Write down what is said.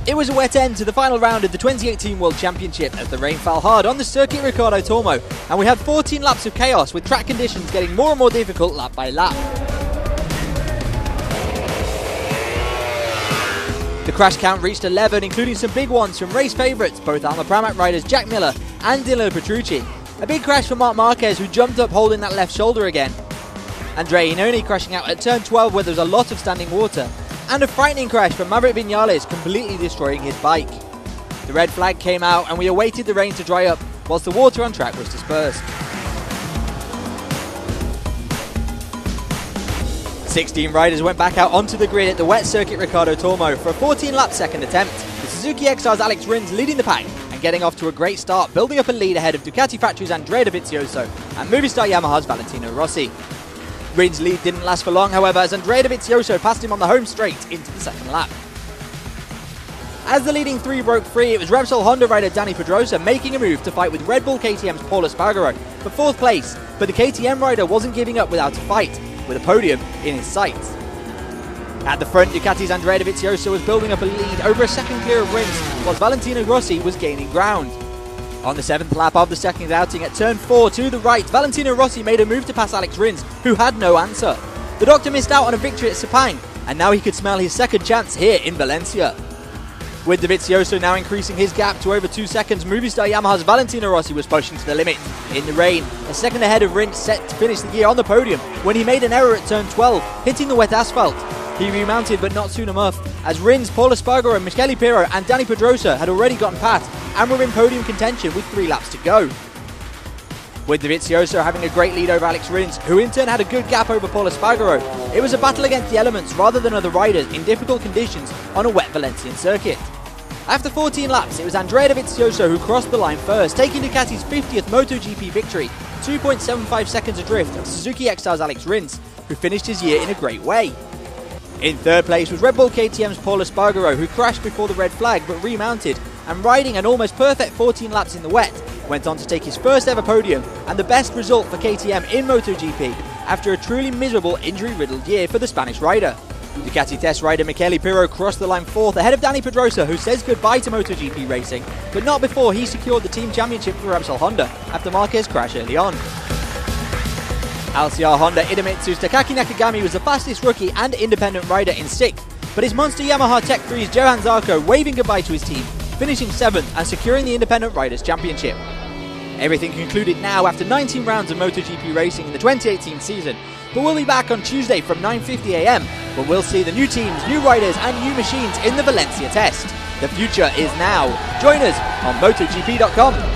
It was a wet end to the final round of the 2018 World Championship as the rain fell hard on the circuit Ricardo Tormo, and we had 14 laps of chaos with track conditions getting more and more difficult lap by lap. The crash count reached 11, including some big ones from race favourites, both Alma Pramac riders Jack Miller and Danilo Petrucci. A big crash for Marc Marquez, who jumped up holding that left shoulder again. Andrea Iannone crashing out at turn 12 where there was a lot of standing water. And a frightening crash from Maverick Viñales, completely destroying his bike. The red flag came out and we awaited the rain to dry up whilst the water on track was dispersed. 16 riders went back out onto the grid at the wet circuit Ricardo Tormo for a 14-lap second attempt, with Suzuki XR's Alex Rins leading the pack and getting off to a great start, building up a lead ahead of Ducati Factory's Andrea Dovizioso and Movistar Yamaha's Valentino Rossi. Rins' lead didn't last for long, however, as Andrea Dovizioso passed him on the home straight into the second lap. As the leading three broke free, it was Repsol Honda rider Dani Pedrosa making a move to fight with Red Bull KTM's Paul Espargaro for 4th place, but the KTM rider wasn't giving up without a fight, with a podium in his sights. At the front, Ducati's Andrea Dovizioso was building up a lead over a second clear of Rins, whilst Valentino Rossi was gaining ground. On the 7th lap of the second outing at turn 4 to the right, Valentino Rossi made a move to pass Alex Rins, who had no answer. The doctor missed out on a victory at Sepang, and now he could smell his second chance here in Valencia. With Dovizioso now increasing his gap to over 2 seconds, Movistar Yamaha's Valentino Rossi was pushing to the limit. In the rain, a second ahead of Rins, set to finish the year on the podium when he made an error at turn 12, hitting the wet asphalt. He remounted but not soon enough, as Rins, Paul Espargaro, Michele Pirro and Dani Pedrosa had already gotten past and were in podium contention with 3 laps to go. With Dovizioso having a great lead over Alex Rins, who in turn had a good gap over Paul Espargaro, it was a battle against the elements rather than other riders in difficult conditions on a wet Valencian circuit. After 14 laps, it was Andrea Dovizioso who crossed the line first, taking Ducati's 50th MotoGP victory, 2.75 seconds adrift of Suzuki XR's Alex Rins, who finished his year in a great way. In 3rd place was Red Bull KTM's Paul Espargaro, who crashed before the red flag but remounted, and riding an almost perfect 14 laps in the wet, went on to take his first ever podium and the best result for KTM in MotoGP after a truly miserable injury-riddled year for the Spanish rider. Ducati test rider Michele Pirro crossed the line 4th ahead of Dani Pedrosa, who says goodbye to MotoGP racing, but not before he secured the team championship for Repsol Honda after Marquez crashed early on. LCR Honda Idemitsu's Takaki Nakagami was the fastest rookie and independent rider in 6th, but his monster Yamaha Tech 3's Johan Zarco waving goodbye to his team, finishing 7th and securing the Independent Riders' Championship. Everything concluded now after 19 rounds of MotoGP racing in the 2018 season, but we'll be back on Tuesday from 9:50 AM when we'll see the new teams, new riders and new machines in the Valencia test. The future is now. Join us on MotoGP.com.